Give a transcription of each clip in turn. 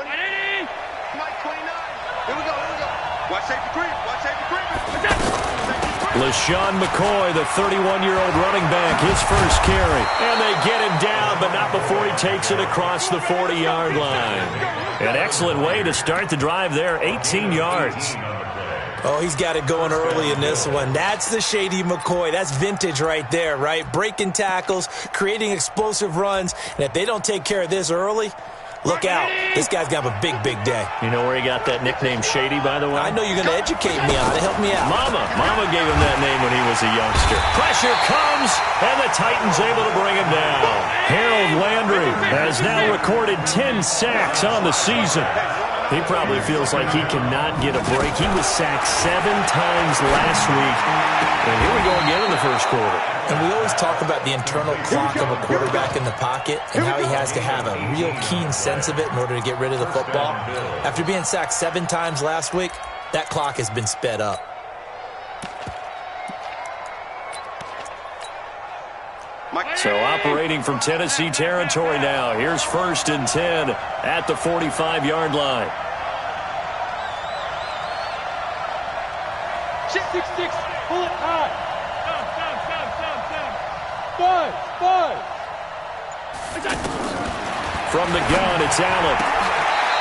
Mike 29. Here we go. Watch safety creep. LaShawn McCoy, the 31-year-old running back, his first carry. And they get him down, but not before he takes it across the 40-yard line. An excellent way to start the drive there, 18 yards. Oh, he's got it going early in this one. That's the Shady McCoy. That's vintage right there, right? Breaking tackles, creating explosive runs. And if they don't take care of this early, look out. This guy's going to have a big, big day. You know where he got that nickname Shady, by the way? I know you're going to educate me on it. Help me out. Mama gave him that name when he was a youngster. Pressure comes, and the Titans able to bring him down. Harold Landry has now recorded 10 sacks on the season. He probably feels like he cannot get a break. He was sacked 7 times last week. And here we go again in the first quarter. And we always talk about the internal clock of a quarterback in the pocket and how he has to have a real keen sense of it in order to get rid of the football. After being sacked 7 times last week, that clock has been sped up. So operating from Tennessee territory now. Here's 1st and 10 at the 45-yard line. 6, pull it high. Down. 5. From the gun, it's Allen.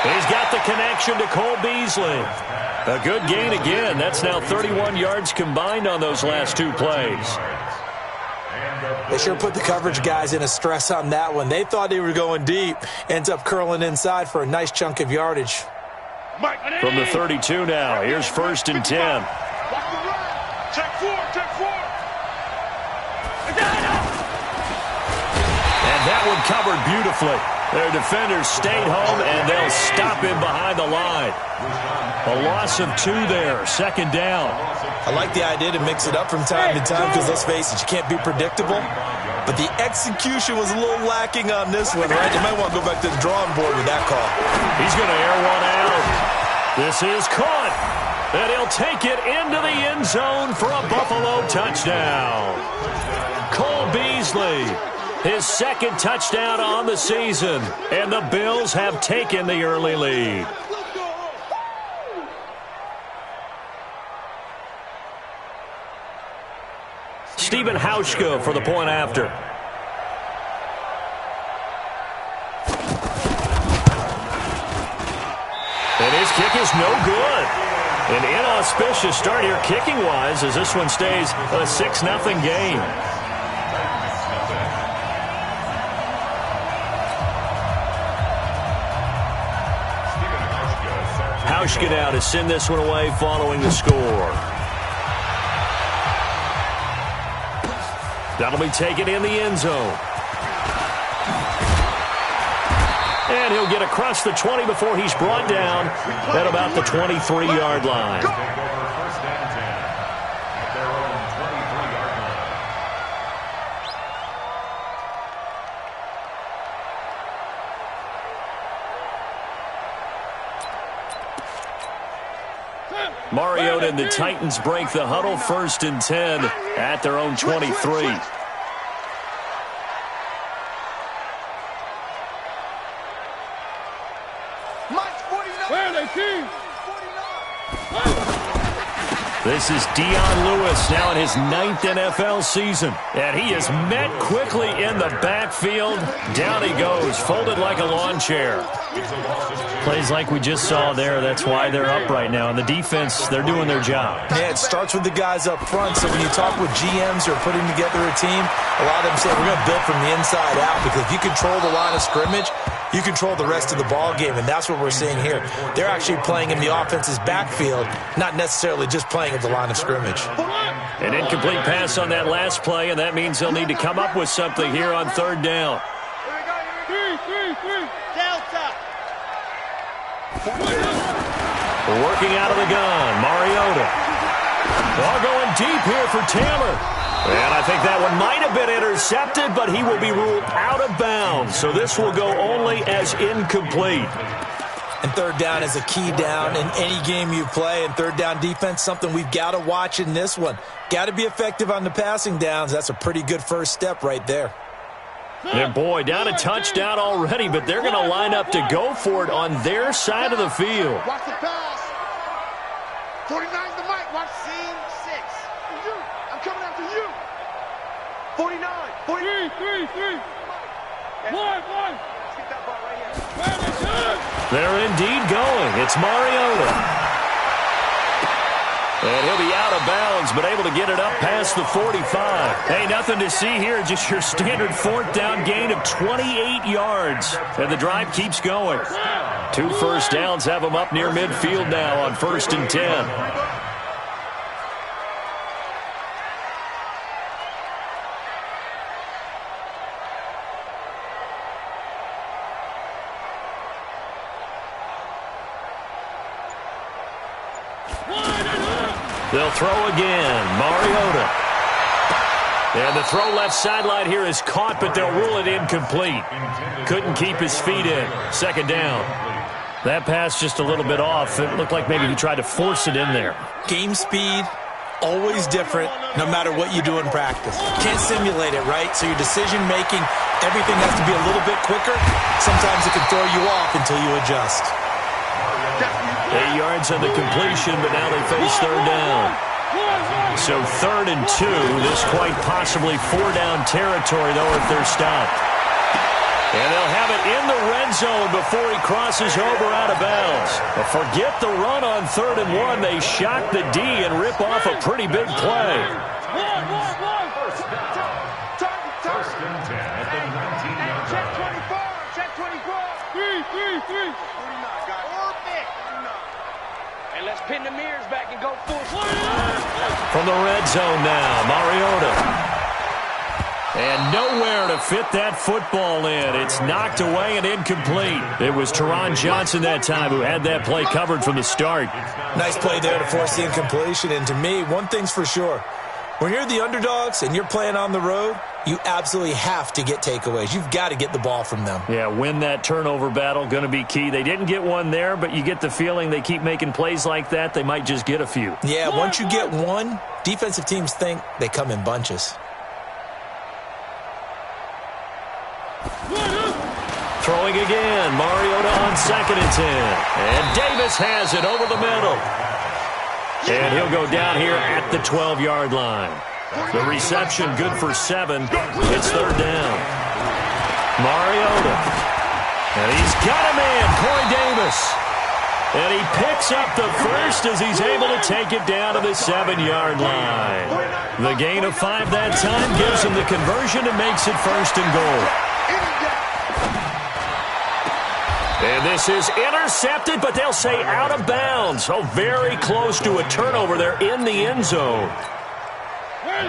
He's got the connection to Cole Beasley. A good gain again. That's now 31 yards combined on those last 2 plays. They sure put the coverage guys in a stress on that one. They thought they were going deep. Ends up curling inside for a nice chunk of yardage. From the 32 now, here's 1st and 10. Check 4. And that one covered beautifully. Their defenders stayed home, and they'll stop him behind the line. A loss of 2 there, 2nd down. I like the idea to mix it up from time to time because, let's face it, you can't be predictable. But the execution was a little lacking on this one, right? You might want to go back to the drawing board with that call. He's going to air one out. This is caught. And he'll take it into the end zone for a Buffalo touchdown. Cole Beasley, his 2nd touchdown on the season. And the Bills have taken the early lead. Stephen Hauschka for the point after. And his kick is no good. An inauspicious start here kicking-wise as this one stays a 6-0 game. Hauschka now to send this one away following the score. That'll be taken in the end zone. And he'll get across the 20 before he's brought down at about the 23-yard line. Mariota and the Titans break the huddle, 1st and 10 at their own 23. This is Dion Lewis now in his 9th NFL season. And he is met quickly in the backfield. Down he goes, folded like a lawn chair. Plays like we just saw there. That's why they're up right now. And the defense, they're doing their job. Yeah, it starts with the guys up front. So when you talk with GMs who are putting together a team, a lot of them say we're going to build from the inside out. Because if you control the line of scrimmage, you control the rest of the ball game, and that's what we're seeing here. They're actually playing in the offense's backfield, not necessarily just playing at the line of scrimmage. An incomplete pass on that last play, and that means they'll need to come up with something here on 3rd down. Delta. Working out of the gun, Mariota. Ball going deep here for Taylor. And I think that one might have been intercepted, but he will be ruled out of bounds. So this will go only as incomplete. And 3rd down is a key down in any game you play. And 3rd down defense, something we've got to watch in this one. Got to be effective on the passing downs. That's a pretty good first step right there. And boy, down a touchdown already, but they're going to line up to go for it on their side of the field. Watch the pass. 49's the mic. Watch scene 6. I'm coming after you. 49. 3. 1. Let's get that ball right here. They're indeed going. It's Mariota. And he'll be out of bounds, but able to get it up past the 45. Hey, nothing to see here, just your standard fourth down gain of 28 yards. And the drive keeps going. 2 first downs have them up near midfield now on 1st and 10. They'll throw again. Mariota. And the throw left sideline here is caught, but they'll rule it incomplete. Couldn't keep his feet in. 2nd down. That pass just a little bit off. It looked like maybe he tried to force it in there. Game speed, always different, no matter what you do in practice. Can't simulate it, right? So your decision-making, everything has to be a little bit quicker. Sometimes it can throw you off until you adjust. 8 yards on the completion, but now they face 3rd down. So 3rd and 2. This quite possibly 4-down territory, though, if they're stopped. And they'll have it in the red zone before he crosses over out of bounds. But forget the run on 3rd and 1. They shock the D and rip off a pretty big play. First and 10 at the 19-yard line. Check 24. 3. And let's pin the mirrors back and go full speed. From the red zone now, Mariota. And nowhere to fit that football in. It's knocked away and incomplete. It was Teron Johnson that time who had that play covered from the start. Nice play there to force the incompletion. And to me, one thing's for sure. When you're the underdogs and you're playing on the road, you absolutely have to get takeaways. You've got to get the ball from them. Yeah, win that turnover battle, going to be key. They didn't get one there, but you get the feeling they keep making plays like that, they might just get a few. Yeah, once you get one, defensive teams think they come in bunches. Throwing again, Mariota on 2nd and 10. And Davis has it over the middle. And he'll go down here at the 12-yard line. The reception good for 7. It's 3rd down. Mariota. And he's got a man, Corey Davis. And he picks up the first as he's able to take it down to the 7-yard line. The gain of 5 that time gives him the conversion and makes it 1st and goal. And this is intercepted, but they'll say out of bounds. Oh, very close to a turnover. They're in the end zone.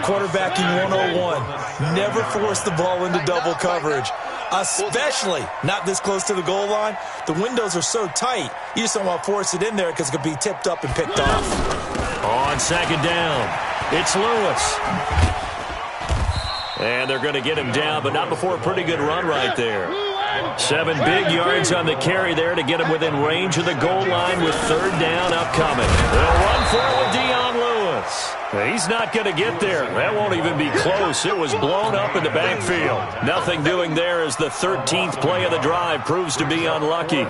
Quarterbacking 101. Never force the ball into double coverage, especially not this close to the goal line. The windows are so tight, you just don't want to force it in there because it could be tipped up and picked off. On 2nd down, it's Lewis. And they're going to get him down, but not before a pretty good run right there. 7 big yards on the carry there to get him within range of the goal line with 3rd down upcoming. They'll run for it with Dion Lewis. He's not going to get there. That won't even be close. It was blown up in the backfield. Nothing doing there as the 13th play of the drive proves to be unlucky.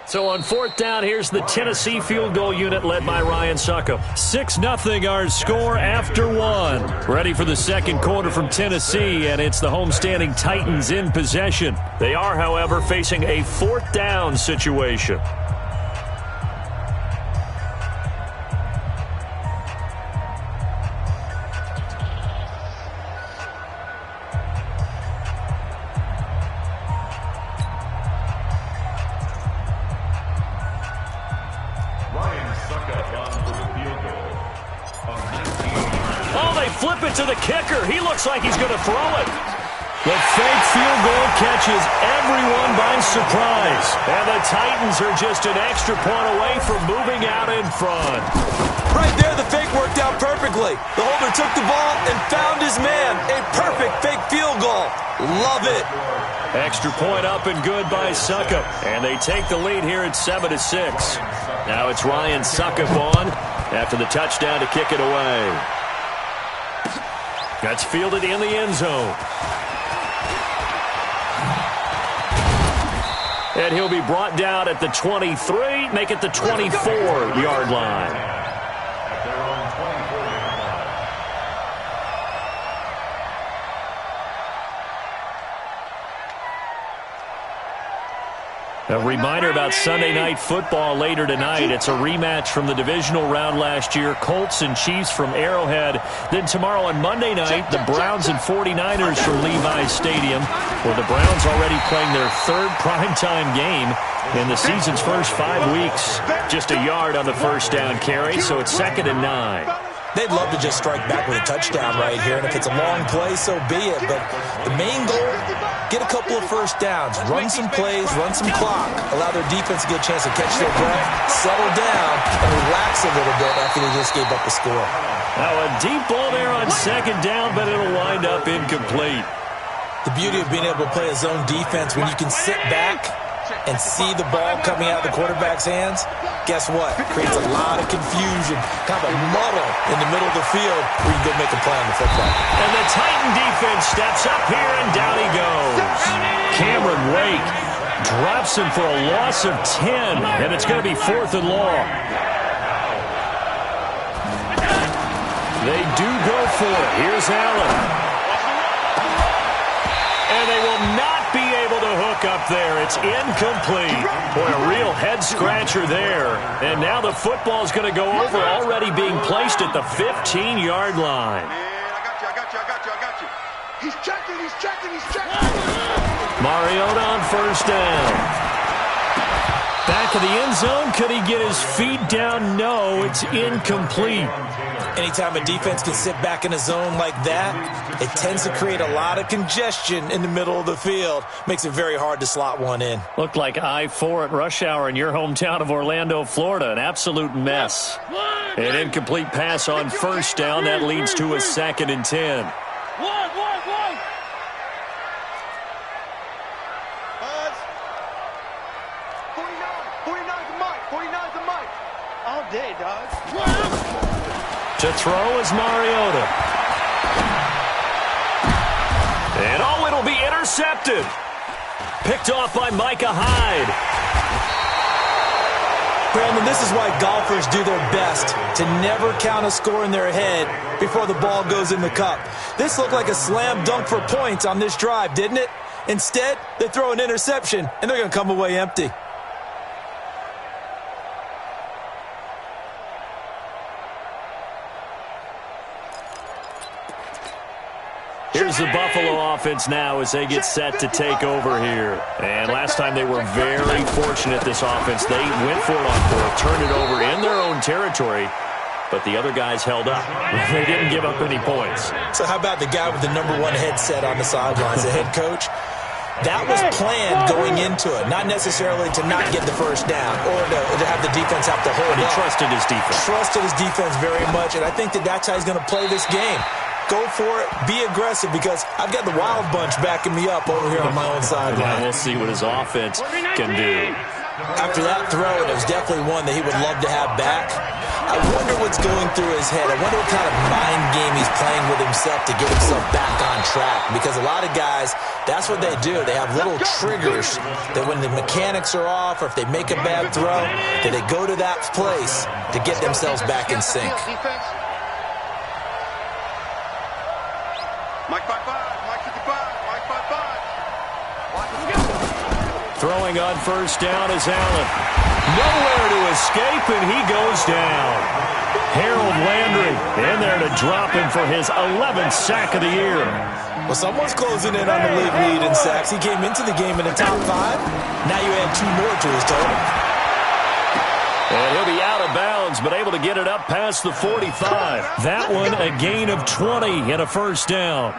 So on 4th down, here's the Tennessee field goal unit led by Ryan Succop. 6-0 our score after 1. Ready for the 2nd quarter from Tennessee, and it's the homestanding Titans in possession. They are, however, facing a 4th down situation. Flip it to the kicker. He looks like he's going to throw it. The fake field goal catches everyone by surprise. And the Titans are just an extra point away from moving out in front. Right there, the fake worked out perfectly. The holder took the ball and found his man. A perfect fake field goal. Love it. Extra point up and good by Succop. And they take the lead here at 7-6. Now it's Ryan Succop on after the touchdown to kick it away. That's fielded in the end zone. And he'll be brought down at the 23, make it the 24-yard line. A reminder about Sunday Night Football later tonight. It's a rematch from the divisional round last year. Colts and Chiefs from Arrowhead. Then tomorrow on Monday night, the Browns and 49ers from Levi's Stadium, where the Browns already playing their third primetime game in the season's first 5 weeks. Just a yard on the first down carry, so it's 2nd and 9. They'd love to just strike back with a touchdown right here, and if it's a long play, so be it. But the main goal, get a couple of first downs, run some plays, run some clock, allow their defense to get a chance to catch their breath, settle down, and relax a little bit after they just gave up the score. Now a deep ball there on 2nd down, but it'll wind up incomplete. The beauty of being able to play a zone defense when you can sit back and see the ball coming out of the quarterback's hands, guess what? Creates a lot of confusion, kind of a muddle in the middle of the field where you can go make a play on the football. And the Titan defense steps up here, and down he goes. Cameron Wake drops him for a loss of 10, and it's going to be 4th and long. They do go for it. Here's Allen. And they will not be able to hook up there. It's incomplete. Boy, a real head-scratcher there. And now the football's going to go over, already being placed at the 15-yard line. Man, I got you. He's checking. Mariota on first down. Back of the end zone. Could he get his feet down? No, it's incomplete. Anytime a defense can sit back in a zone like that, it tends to create a lot of congestion in the middle of the field. Makes it very hard to slot one in. Looked like I-4 at rush hour in your hometown of Orlando, Florida. An absolute mess. An incomplete pass on first down. That leads to a 2nd and 10. Buzz. 49's the mic. All day, dog. To throw is Mariota. And it'll be intercepted. Picked off by Micah Hyde. Brandon, this is why golfers do their best to never count a score in their head before the ball goes in the cup. This looked like a slam dunk for points on this drive, didn't it? Instead, they throw an interception, and they're going to come away empty. Here's the Buffalo offense now as they get set to take over here. And last time they were very fortunate, this offense. They went for it on 4th, turned it over in their own territory, but the other guys held up. They didn't give up any points. So how about the guy with the #1 headset on the sidelines, the head coach? That was planned going into it, not necessarily to not get the first down or to have the defense have to hold But he up. trusted his defense. Trusted his defense very much, and I think that's how he's going to play this game. Go for it. Be aggressive, because I've got the Wild Bunch backing me up over here on my own sideline. We'll see what his offense can do. After that throw, it was definitely one that he would love to have back. I wonder what's going through his head. I wonder what kind of mind game he's playing with himself to get himself back on track. Because a lot of guys, that's what they do. They have little triggers that when the mechanics are off or if they make a bad throw, that they go to that place to get themselves back in sync. Mike 55, Mike 55, Mike 55. Throwing on first down is Allen. Nowhere to escape, and he goes down. Harold Landry in there to drop him for his 11th sack of the year. Well, someone's closing in on the league lead in sacks. He came into the game in the top 5. Now you add 2 more to his total. And he'll be out of bounds, but able to get it up past the 45. That one, a gain of 20 and a first down.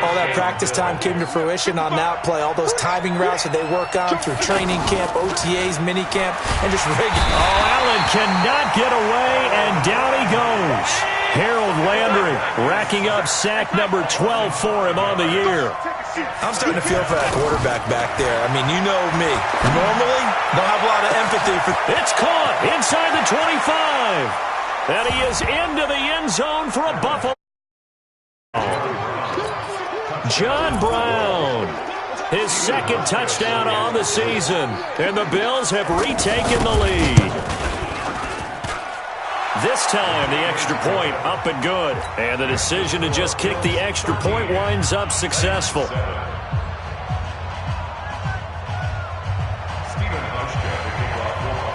All that practice time came to fruition on that play. All those timing routes that they work on through training camp, OTAs, mini camp, and just regular. Oh, Allen cannot get away, and down he goes. Harold Landry racking up sack number 12 for him on the year. I'm starting to feel for that quarterback back there. I mean, you know me. Normally, don't have a lot of empathy for... It's caught inside the 25. And he is into the end zone for a Buffalo. John Brown. His second touchdown on the season. And the Bills have retaken the lead. This time, the extra point up and good. And the decision to just kick the extra point winds up successful.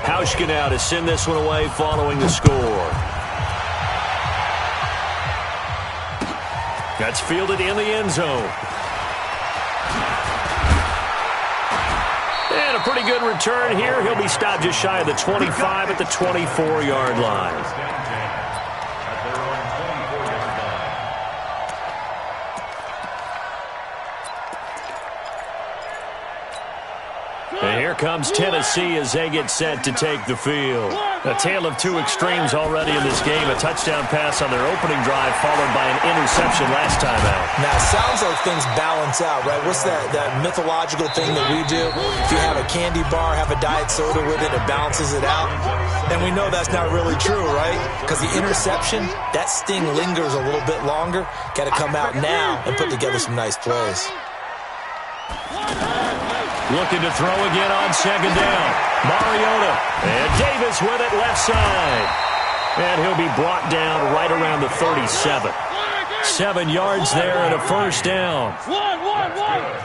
Hauschka now to send this one away following the score. That's fielded in the end zone. And a pretty good return here. He'll be stopped just shy of the 25 at the 24-yard line. And here comes Tennessee as they get set to take the field. A tale of two extremes already in this game. A touchdown pass on their opening drive followed by an interception last time out. Now, it sounds like things balance out, right? What's that mythological thing that we do? If you have a candy bar, have a diet soda with it, it balances it out. And we know that's not really true, right? Because the interception, that sting lingers a little bit longer. Got to come out now and put together some nice plays. Looking to throw again on second down. Mariota. And Davis with it left side. And he'll be brought down right around the 37. 7 yards there and a first down.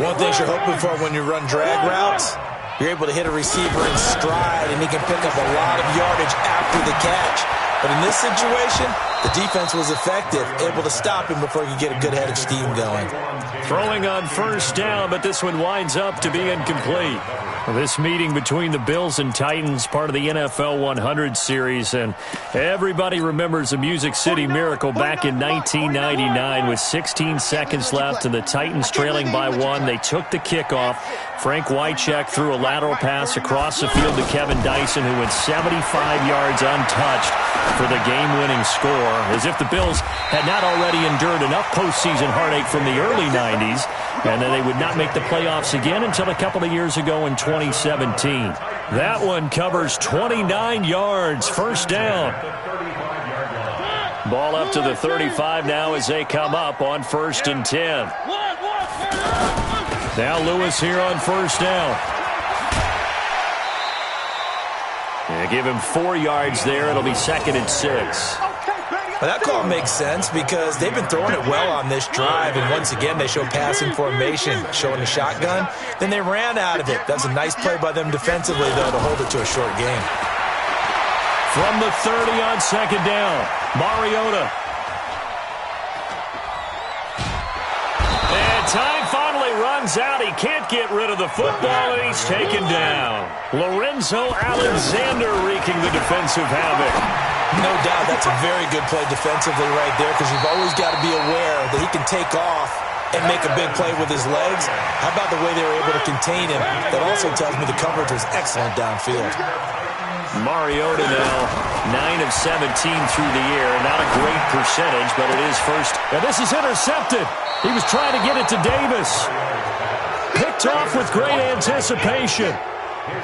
One thing you're hoping for when you run drag routes, you're able to hit a receiver in stride, and he can pick up a lot of yardage after the catch. But in this situation, the defense was effective, able to stop him before he could get a good head of steam going. Throwing on first down, but this one winds up to be incomplete. Well, this meeting between the Bills and Titans, part of the NFL 100 series, and everybody remembers the Music City Miracle back in 1999 with 16 seconds left and the Titans trailing by 1. They took the kickoff. Frank Wycheck threw a lateral pass across the field to Kevin Dyson, who went 75 yards untouched for the game-winning score, as if the Bills had not already endured enough postseason heartache from the early 90s, and then they would not make the playoffs again until a couple of years ago in 2017. That one covers 29 yards, first down. Ball up to the 35 now as they come up on 1st and 10. Now Lewis here on first down. Yeah, give him 4 yards there. It'll be 2nd and 6. Well, that call makes sense because they've been throwing it well on this drive, and once again they show passing formation, showing the shotgun. Then they ran out of it. That's a nice play by them defensively, though, to hold it to a short game. From the 30 on second down, Mariota. And time finally runs out. He can't get rid of the football, and he's taken down. Lorenzo Alexander wreaking the defensive havoc. No doubt that's a very good play defensively right there, because you've always got to be aware that he can take off and make a big play with his legs. How about the way they were able to contain him? That also tells me the coverage was excellent downfield. Mariota now 9 of 17 through the air. Not a great percentage, but it is first. And this is intercepted. He was trying to get it to Davis. Picked off with great anticipation.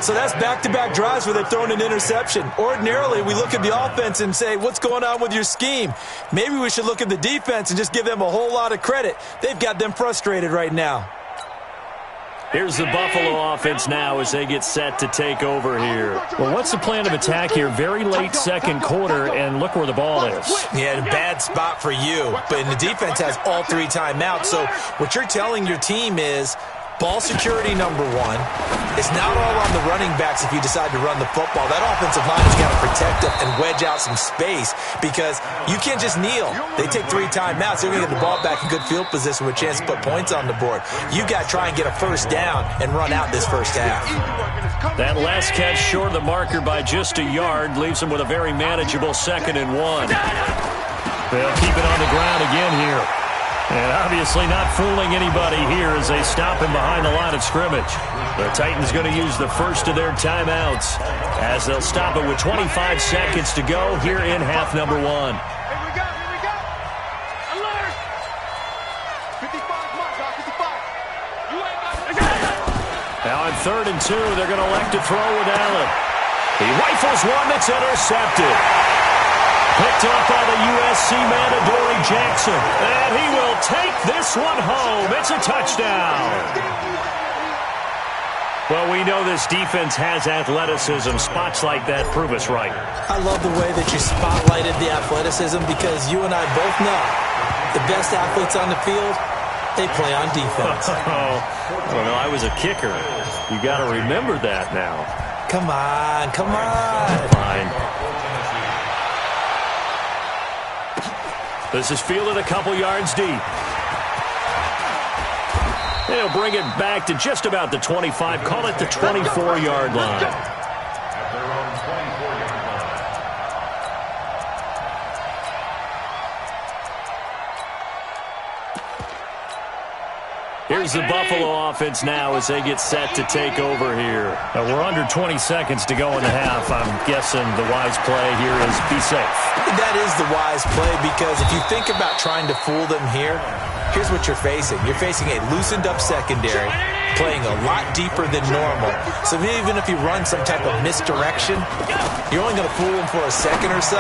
So that's back-to-back drives where they're throwing an interception. Ordinarily, we look at the offense and say, what's going on with your scheme? Maybe we should look at the defense and just give them a whole lot of credit. They've got them frustrated right now. Here's the Buffalo offense now as they get set to take over here. Well, what's the plan of attack here? Very late second quarter, and look where the ball is. Yeah, a bad spot for you. But the defense has all 3 timeouts. So what you're telling your team is, ball security, number 1. It's not all on the running backs if you decide to run the football. That offensive line has got to protect them and wedge out some space, because you can't just kneel. They take 3 timeouts. They're going to get the ball back in good field position with a chance to put points on the board. You've got to try and get a first down and run out this first half. That last catch short of the marker by just a yard leaves them with a very manageable 2nd and 1. They'll keep it on the ground again here. And obviously not fooling anybody here as they stop him behind the line of scrimmage. The Titans going to use the first of their timeouts as they'll stop it with 25 seconds to go here in half number 1. Here we go. Alert! 55, mark, 55. You ain't got it. Now on 3rd and 2, they're going to elect to throw with Allen. He rifles one that's intercepted. Picked up by the USC man, Adoree Jackson. And he will take this one home. It's a touchdown. Well, we know this defense has athleticism. Spots like that prove us right. I love the way that you spotlighted the athleticism because you and I both know the best athletes on the field, they play on defense. Well, no, I was a kicker. You got to remember that now. Come on, come on. Fine. This is fielded a couple yards deep. They'll bring it back to just about the 25. Call it the 24-yard line. Here's the Buffalo offense now as they get set to take over here. We're under 20 seconds to go in the half. I'm guessing the wise play here is be safe. That is the wise play because if you think about trying to fool them here, here's what you're facing. You're facing a loosened up secondary, playing a lot deeper than normal. So even if you run some type of misdirection, you're only going to fool them for a second or so.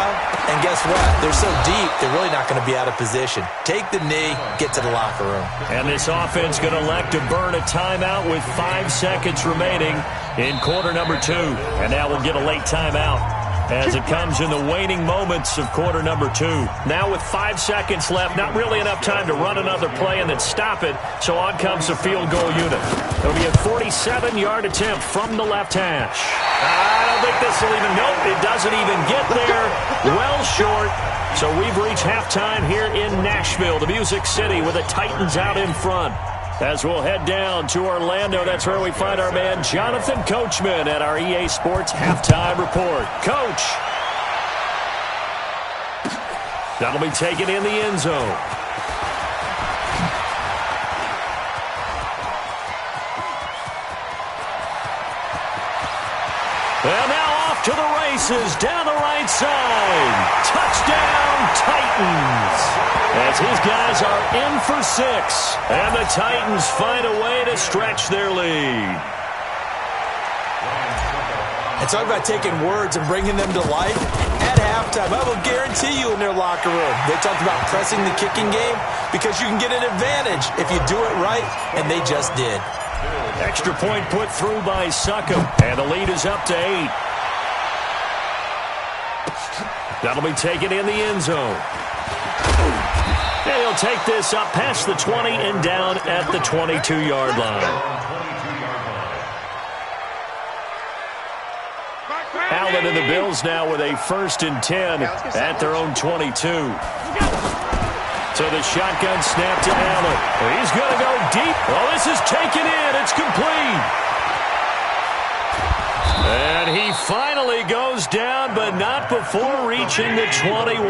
And guess what? They're so deep, they're really not going to be out of position. Take the knee, get to the locker room. And this offense going to elect to burn a timeout with 5 seconds remaining in quarter number 2. And now we'll get a late timeout as it comes in the waning moments of quarter number 2. Now with 5 seconds left, not really enough time to run another play and then stop it, so on comes the field goal unit. It'll be a 47-yard attempt from the left hash. I don't think this will even, nope, it doesn't even get there. Well short. So we've reached halftime here in Nashville, the Music City, with the Titans out in front. As we'll head down to Orlando, that's where we find our man Jonathan Coachman at our EA Sports Halftime Report. Coach. That'll be taken in the end zone. And now off to the races, down the right side. Touchdown, Titans. As his guys are in for 6. And the Titans find a way to stretch their lead. And talk about taking words and bringing them to life. At halftime, I will guarantee you in their locker room, they talked about pressing the kicking game because you can get an advantage if you do it right, and they just did. Extra point put through by Succop, and the lead is up to 8. That'll be taken in the end zone. And he'll take this up past the 20 and down at the 22-yard line. Allen and the Bills now with a 1st and 10 at their own 22. So the shotgun snap to Allen. He's going to go deep. Oh, this is taken in. It's complete. And he finally goes down, but not before reaching the 21.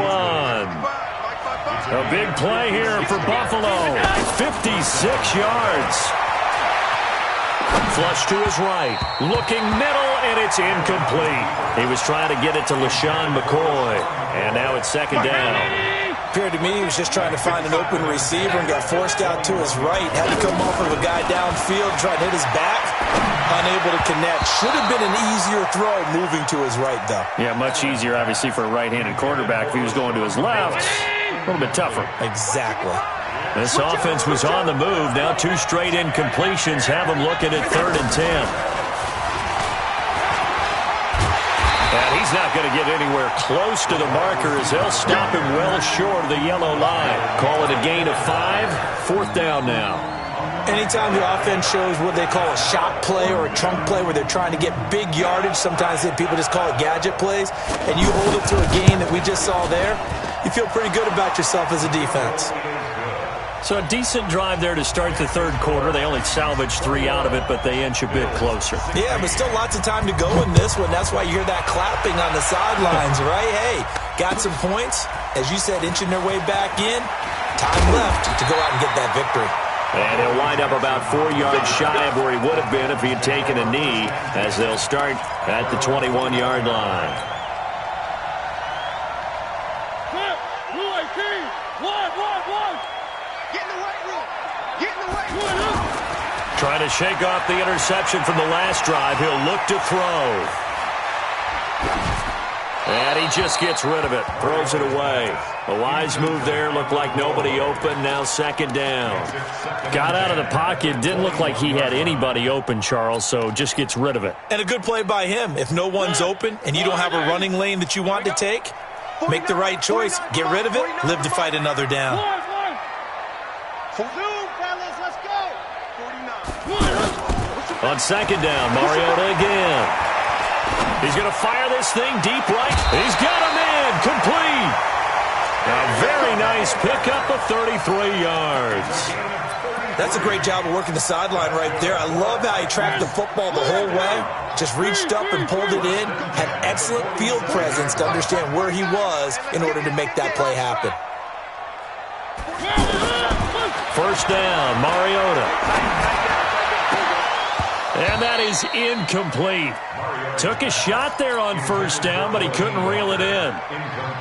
A big play here for Buffalo. 56 yards. Flush to his right. Looking middle, and it's incomplete. He was trying to get it to LaShawn McCoy. And now it's 2nd down. Appeared to me he was just trying to find an open receiver and got forced out to his right. Had to come off of a guy downfield, try to hit his back. Unable to connect. Should have been an easier throw moving to his right, though. Yeah, much easier, obviously, for a right-handed quarterback. If he was going to his left, a little bit tougher. Exactly. This offense was on the move. Now 2 straight incompletions have him looking at 3rd and 10. And he's not going to get anywhere close to the marker as they'll stop him well short of the yellow line. Call it a gain of 5. 4th down now. Anytime the offense shows what they call a shot play or a trunk play where they're trying to get big yardage, sometimes people just call it gadget plays, and you hold it to a gain that we just saw there, you feel pretty good about yourself as a defense. So a decent drive there to start the 3rd quarter. They only salvaged 3 out of it, but they inch a bit closer. Yeah, but still lots of time to go in this one. That's why you hear that clapping on the sidelines, right? Hey, got some points. As you said, inching their way back in. Time left to go out and get that victory. And he'll wind up about 4 yards shy of where he would have been if he had taken a knee as they'll start at the 21-yard line. Trying to shake off the interception from the last drive. He'll look to throw. And he just gets rid of it, throws it away. A wise move there, looked like nobody open, now second down. Got out of the pocket, didn't look like he had anybody open, Charles, so just gets rid of it. And a good play by him. If no one's open and you don't have a running lane that you want to take, make the right choice, get rid of it, live to fight another down. On second down, Mariota again. He's going to fire this thing deep right. He's got him in. Complete. A very nice pickup of 33 yards. That's a great job of working the sideline right there. I love how he tracked the football the whole way. Just reached up and pulled it in. Had excellent field presence to understand where he was in order to make that play happen. First down, Mariota. And that is incomplete. Took a shot there on first down, but he couldn't reel it in.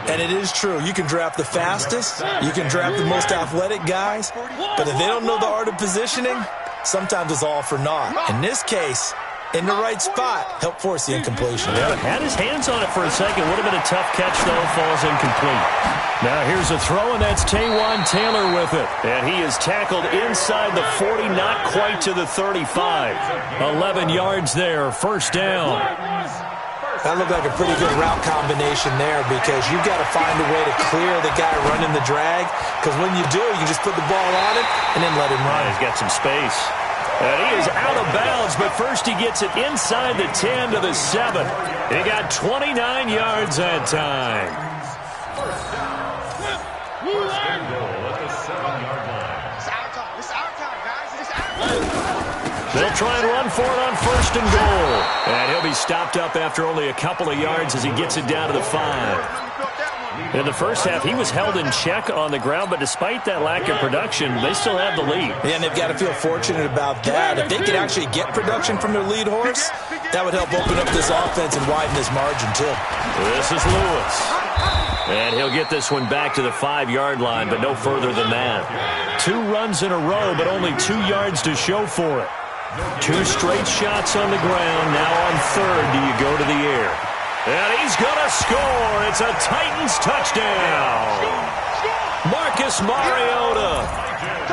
And it is true. You can draft the fastest. You can draft the most athletic guys. But if they don't know the art of positioning, sometimes it's all for naught. In this case, in the right spot, help force the incompletion. Yeah, had his hands on it for a second. Would have been a tough catch, though. Falls incomplete. Now here's a throw, and that's Taywan Taylor with it. And he is tackled inside the 40, not quite to the 35. 11 yards there, first down. That looked like a pretty good route combination there because you've got to find a way to clear the guy running the drag, because when you do, you can just put the ball on it and then let him run. He's got some space. And he is out of bounds, but first he gets it inside the 10 to the 7. He got 29 yards that time. They'll try and run for it on first and goal. And he'll be stopped up after only a couple of yards as he gets it down to the 5. In the first half, he was held in check on the ground, but despite that lack of production, they still have the lead. Yeah, and they've got to feel fortunate about that. If they could actually get production from their lead horse, that would help open up this offense and widen this margin, too. This is Lewis. And he'll get this one back to the 5-yard line, but no further than that. 2 runs in a row, but only 2 yards to show for it. 2 straight shots on the ground. Now on third, do you go to the air? And he's going to score. It's a Titans touchdown. Marcus Mariota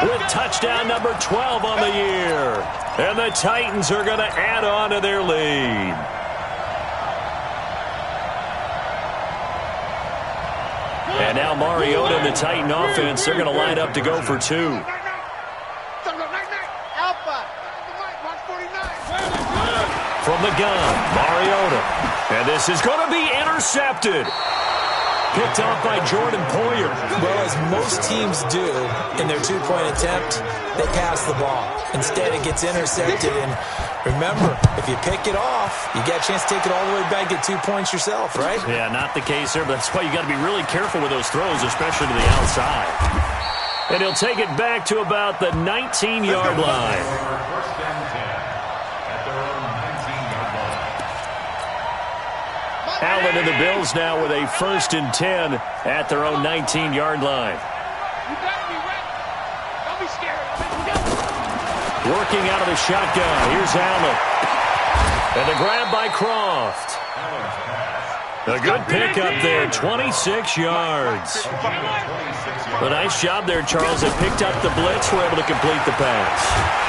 with touchdown number 12 on the year. And the Titans are going to add on to their lead. And now Mariota and the Titan offense, they're going to line up to go for 2. From the gun, Mariota. And this is going to be intercepted. Picked off by Jordan Poyer. Well, as most teams do in their 2-point attempt, they pass the ball. Instead, it gets intercepted. And remember, if you pick it off, you get a chance to take it all the way back, get 2 points yourself, right? Yeah, not the case there, but that's why you got to be really careful with those throws, especially to the outside. And he'll take it back to about the 19-yard line. Allen and the Bills now with a 1st and 10 at their own 19-yard line. Working out of the shotgun. Here's Allen. And the grab by Croft. A good pickup there, 26 yards. A nice job there, Charles. They picked up the blitz, were able to complete the pass.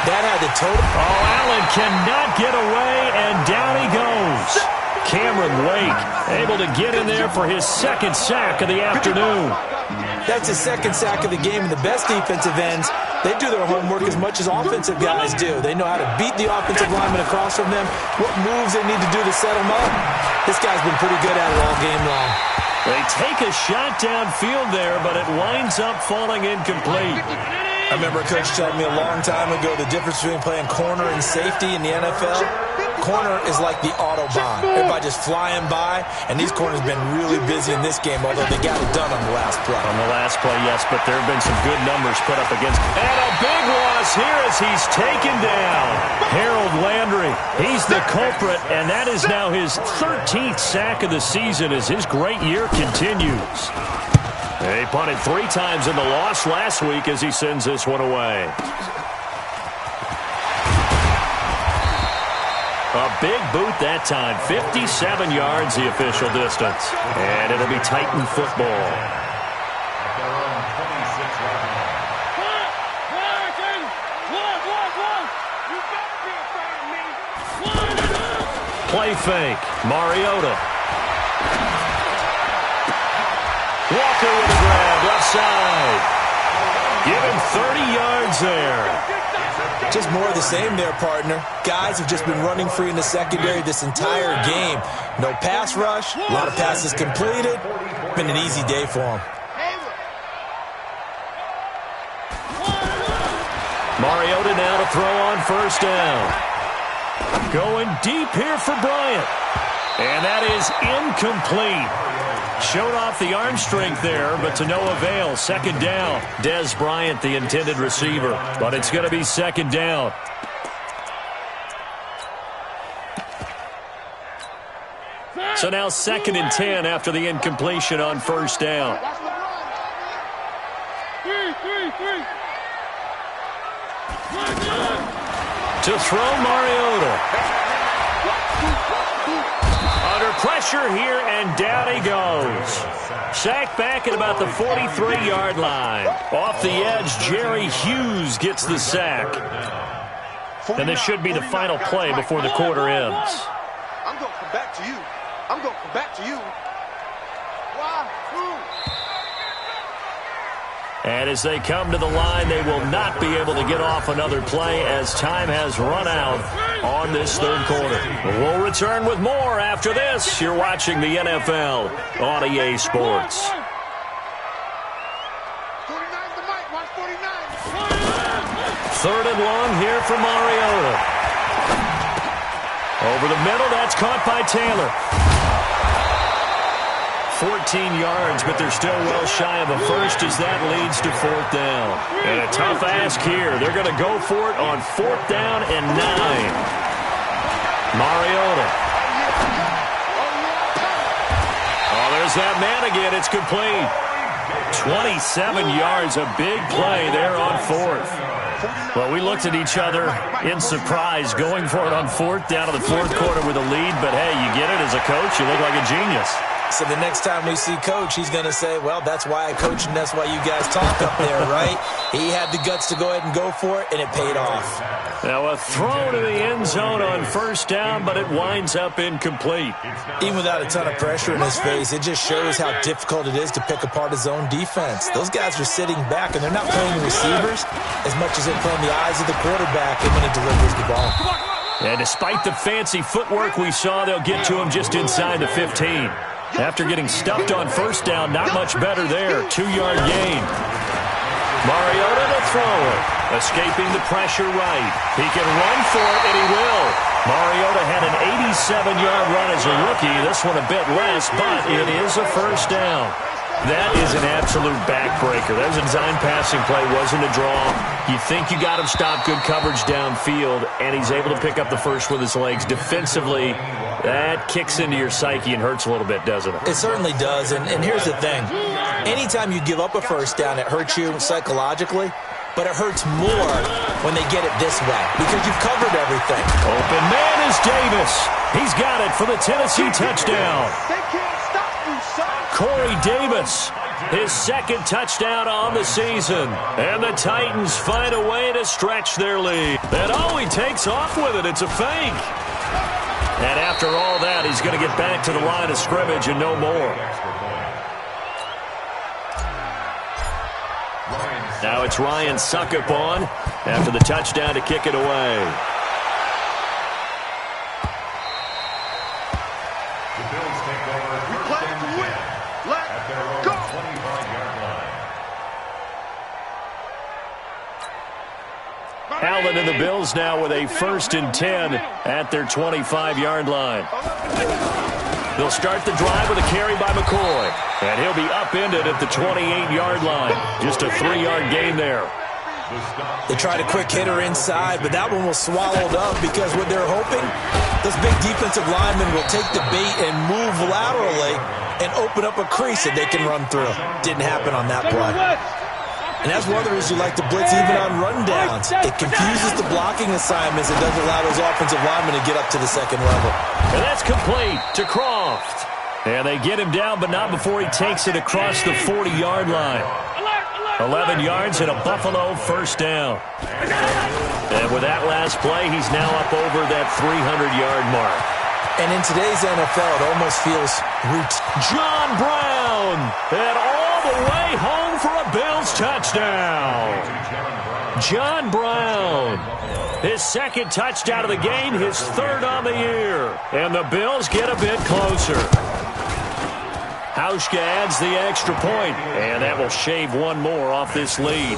That had the total. Oh, Allen cannot get away, and down he goes. Cameron Wake able to get in there for his 2nd sack of the afternoon. That's his 2nd sack of the game, and the best defensive ends, they do their homework as much as offensive guys do. They know how to beat the offensive lineman across from them, what moves they need to do to set them up. This guy's been pretty good at it all game long. They take a shot downfield there, but it winds up falling incomplete. I remember a coach telling me a long time ago the difference between playing corner and safety in the NFL. Corner is like the Autobahn. Everybody just flying by, and these corners have been really busy in this game, although they got it done on the last play. On the last play, yes, but there have been some good numbers put up against. And a big loss here as he's taken down. Harold Landry, he's the culprit, and that is now his 13th sack of the season as his great year continues. He punted 3 times in the loss last week as he sends this one away. A big boot that time. 57 yards the official distance. And it'll be Titan football. Play fake. Mariota. Walker with a grab. Left side. Give him 30 yards there. Just more of the same there, partner. Guys have just been running free in the secondary this entire game. No pass rush, a lot of passes completed. Been an easy day for them. Mariota now to throw on first down. Going deep here for Bryant. And that is incomplete. Showed off the arm strength there, but to no avail. Second down. Des Bryant, the intended receiver. But it's going to be second down. So now 2nd and 10 after the incompletion on first down. To throw Mariota. Under pressure here, and down he goes. Sacked back at about the 43-yard line. Off the edge, Jerry Hughes gets the sack. And this should be the final play before the quarter ends. I'm going to come back to you. I'm going to come back to you. And as they come to the line, they will not be able to get off another play as time has run out on this third quarter. We'll return with more after this. You're watching the NFL on EA Sports. 49's the mic. Watch 49. Third and long here for Mariota. Over the middle, that's caught by Taylor. 14 yards, but they're still well shy of a first as that leads to fourth down. And a tough ask here. They're going to go for it on fourth down and 9. Mariota. Oh, there's that man again. It's complete. 27 yards, a big play there on fourth. Well, we looked at each other in surprise going for it on fourth down in the fourth quarter with a lead. But, hey, you get it as a coach. You look like a genius. So the next time we see Coach, he's going to say, well, that's why I coach and that's why you guys talk up there, right? He had the guts to go ahead and go for it, and it paid off. Now a throw to the end zone on first down, but it winds up incomplete. Even without a ton of pressure in his face, it just shows how difficult it is to pick apart his own defense. Those guys are sitting back, and they're not playing the receivers as much as they're playing the eyes of the quarterback and when he delivers the ball. And despite the fancy footwork we saw, they'll get to him just inside the 15. After getting stuffed on first down, not much better there. 2-yard gain. Mariota to throw it. Escaping the pressure right. He can run for it, and he will. Mariota had an 87-yard run as a rookie. This one a bit less, but it is a first down. That is an absolute backbreaker. That was a design passing play, wasn't a draw. You think you got him stopped, good coverage downfield, and he's able to pick up the first with his legs. Defensively, that kicks into your psyche and hurts a little bit, doesn't it? It certainly does, and here's the thing. Anytime you give up a first down, it hurts you psychologically, but it hurts more when they get it this way because you've covered everything. Open man is Davis. He's got it for the Tennessee touchdown. They can't stop you, son. Corey Davis, his second touchdown on the season. And the Titans find a way to stretch their lead. And he takes off with it. It's a fake. And after all that, he's going to get back to the line of scrimmage and no more. Now it's Ryan Suckup on after the touchdown to kick it away. Allen and the Bills now with a 1st and 10 at their 25-yard line. They'll start the drive with a carry by McCoy. And he'll be upended at the 28-yard line. Just a 3-yard gain there. They tried a quick hitter inside, but that one was swallowed up because what they're hoping, those big defensive linemen will take the bait and move laterally and open up a crease that they can run through. Didn't happen on that play. And that's one of the reasons you like to blitz even on rundowns. It confuses the blocking assignments. It doesn't allow those offensive linemen to get up to the second level. And that's complete to Croft. And they get him down, but not before he takes it across the 40-yard line. 11 yards and a Buffalo first down. And with that last play, he's now up over that 300-yard mark. And in today's NFL, it almost feels John Brown, and all the way home for a Bills touchdown. John Brown, his second touchdown of the game, his third on the year. And the Bills get a bit closer. Hauschka adds the extra point, and that will shave one more off this lead.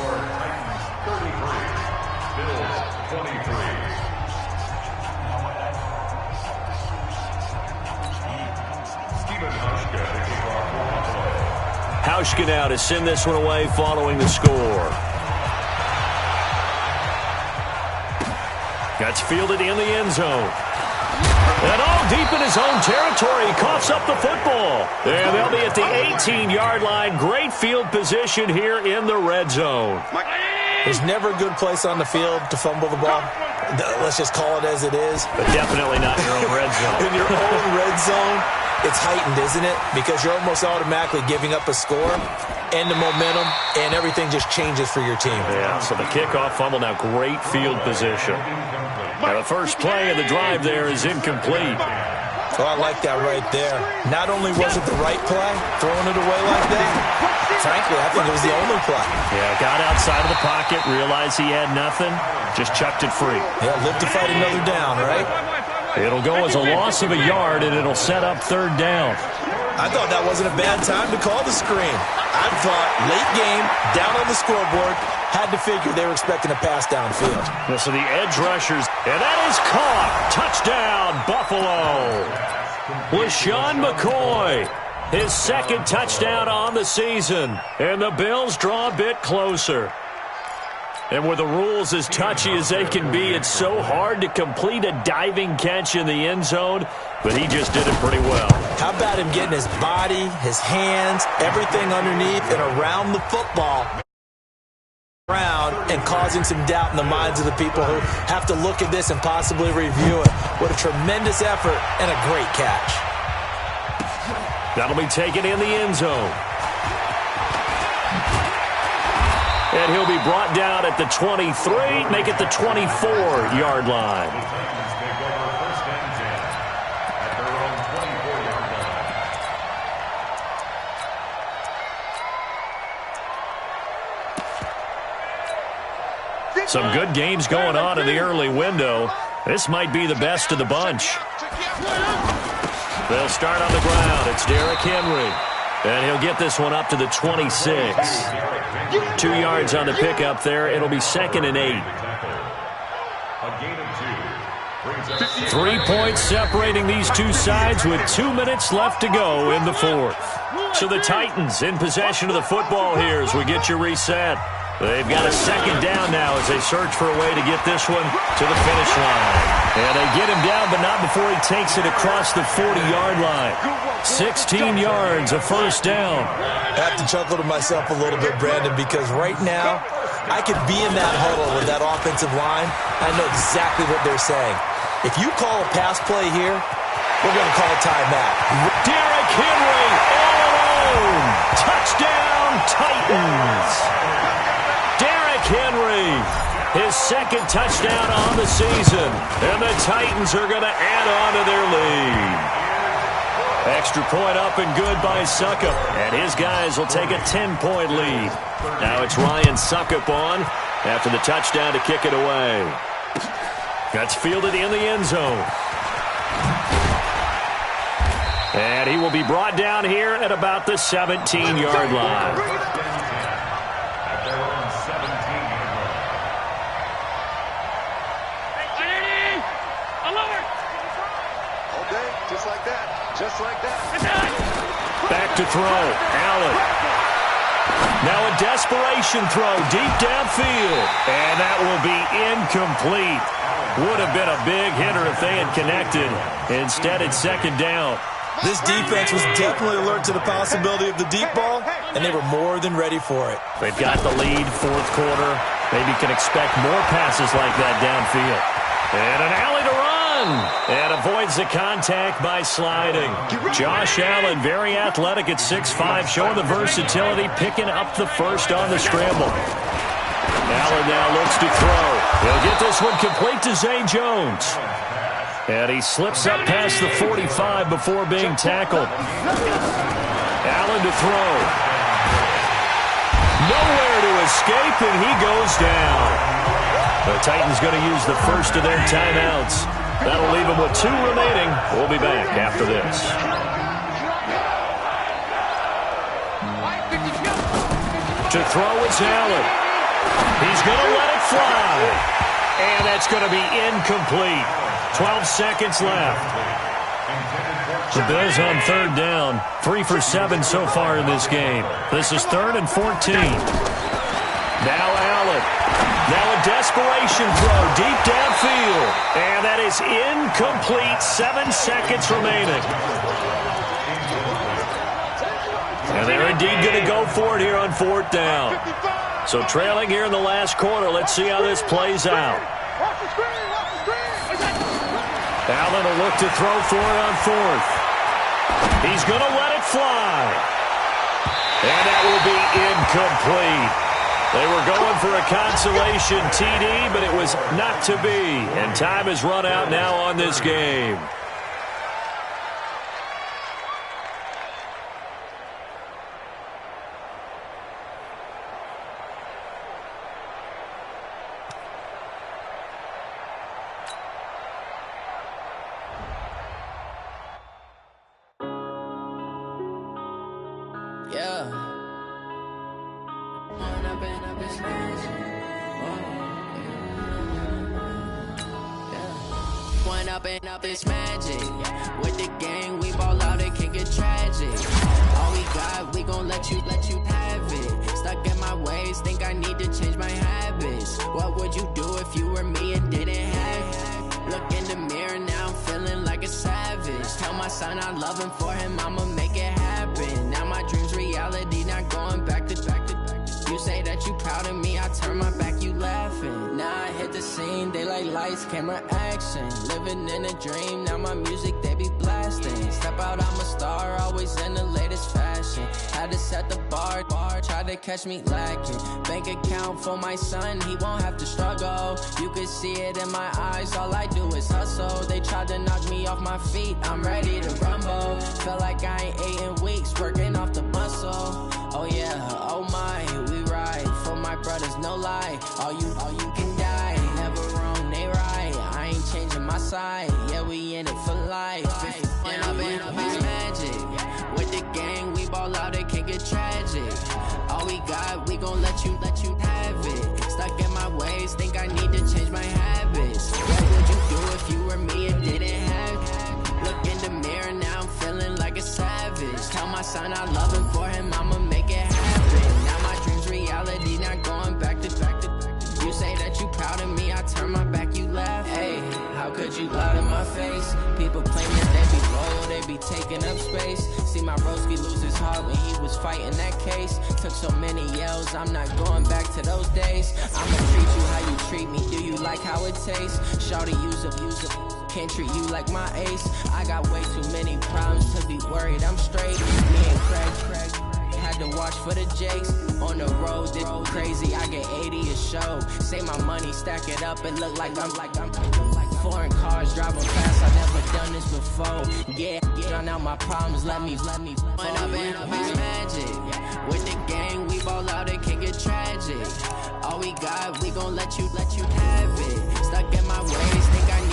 Hauschka now to send this one away following the score. That's fielded in the end zone. And all deep in his own territory, he coughs up the football. And they'll be at the 18-yard line. Great field position here in the red zone. There's never a good place on the field to fumble the ball. Let's just call it as it is. But definitely not your own red zone. In your own red zone, it's heightened, isn't it? Because you're almost automatically giving up a score and the momentum, and everything just changes for your team. Yeah, so the kickoff fumble, now great field position. Now the first play of the drive there is incomplete. Oh, I like that right there. Not only was it the right play, throwing it away like that, frankly, I think it was the only play. Yeah, got outside of the pocket, realized he had nothing, just chucked it free. Yeah, live to fight another down, right? It'll go as a loss of a yard, and it'll set up third down. I thought that wasn't a bad time to call the screen. I thought late game, down on the scoreboard, had to figure they were expecting a pass downfield. So the edge rushers, and that is caught. Touchdown, Buffalo. LaShawn McCoy, his second touchdown on the season. And the Bills draw a bit closer. And with the rules as touchy as they can be, it's so hard to complete a diving catch in the end zone, but he just did it pretty well. How about him getting his body, his hands, everything underneath and around the football and causing some doubt in the minds of the people who have to look at this and possibly review it. What a tremendous effort and a great catch. That'll be taken in the end zone. And he'll be brought down at the 23, make it the 24-yard line. Some good games going on in the early window. This might be the best of the bunch. They'll start on the ground. It's Derrick Henry. And he'll get this one up to the 26. 2 yards on the pickup there. It'll be 2nd and 8. 3 points separating these two sides with 2 minutes left to go in the fourth. So the Titans in possession of the football here as we get you reset. They've got a second down now as they search for a way to get this one to the finish line. And they get him down, but not before he takes it across the 40-yard line. 16 yards, a first down. I have to chuckle to myself a little bit, Brandon, because right now I could be in that huddle with that offensive line. I know exactly what they're saying. If you call a pass play here, we're going to call a timeout. Derrick Henry all alone. Touchdown, Titans. Derrick Henry, his second touchdown on the season. And the Titans are going to add on to their lead. Extra point up and good by Suckup. And his guys will take a 10-point lead. Now it's Ryan Suckup on after the touchdown to kick it away. That's fielded in the end zone. And he will be brought down here at about the 17-yard line. Just like that. Back to throw. Allen. Now a desperation throw deep downfield. And that will be incomplete. Would have been a big hitter if they had connected. Instead, it's second down. This defense was definitely alert to the possibility of the deep ball, and they were more than ready for it. They've got the lead, fourth quarter. Maybe can expect more passes like that downfield. And an alley to run. And avoids the contact by sliding. Josh Allen, very athletic at 6'5", showing the versatility, picking up the first on the scramble. Allen now looks to throw. He'll get this one complete to Zay Jones. And he slips up past the 45 before being tackled. Allen to throw. Nowhere to escape, and he goes down. The Titans going to use the first of their timeouts. That'll leave them with 2 remaining. We'll be back after this. To throw is Allen. He's going to let it fly. And that's going to be incomplete. 12 seconds left. The Bills on third down. 3 for 7 so far in this game. This is 3rd and 14. Now Allen. Now a desperation throw deep downfield. And that is incomplete. 7 seconds remaining. And they're indeed going to go for it here on 4th down. So trailing here in the last quarter. Let's see how this plays out. Allen will look to throw for it on 4th. He's going to let it fly. And that will be incomplete. They were going for a consolation TD, but it was not to be. And time has run out now on this game. Up this magic. With the gang, we ball out, it can get tragic. All we got, we gon' let you have it. Stuck in my ways, think I need to change my habits. What would you do if you were me and didn't have it? Look in the mirror now, I'm feeling like a savage. Tell my son I love him, for him I'ma make it happen. Now my dream's reality, not going back to back. You say that you proud of me, I turn my back, you laughing. Now I hit the scene, they like lights, camera, action. Living in a dream, now my music, they be blasting. Step out, I'm a star, always in the latest fashion. Had to set the bar, try to catch me lacking. Bank account for my son, he won't have to struggle. You can see it in my eyes, all I do is hustle. They tried to knock me off my feet, I'm ready to rumble. Felt like I ain't ate in weeks, working off the muscle. Oh yeah, oh my, we ride for my brothers, no lie. All you can die, never wrong, they right. I ain't changing my side, yeah, we in it for life. And I've been magic. With the gang, we ball out, it can get tragic. All we got, we gon' let you have it. Stuck in my ways, think I need to change my habits. What would you do if you were me and didn't have it? Look in the mirror, now I'm feeling like a savage. Tell my son I love him, for him I'ma make it happen. Now my dream's reality, not going back to back. You say that you proud of me, I turn my back, you laugh. Hey, how could you lie to my face? People claim that they be loyal, they be taking up space. See my broski lose his heart when he was fighting that case. Took so many yells, I'm not going back to those days. I'ma treat you how you treat me, do you like how it tastes? Shawty, use up, can't treat you like my ace. I got way too many problems to be worried, I'm straight. Me and Craig had to watch for the Jakes. On the road, this crazy, I get 80 a show. Say my money, stack it up, it look like I'm foreign cars driving fast, I never done this before. Yeah, drown out my problems, let me When I've been magic. With the gang, we ball out, it can get tragic. All we got, we gon' let you have it. Stuck in my ways, think I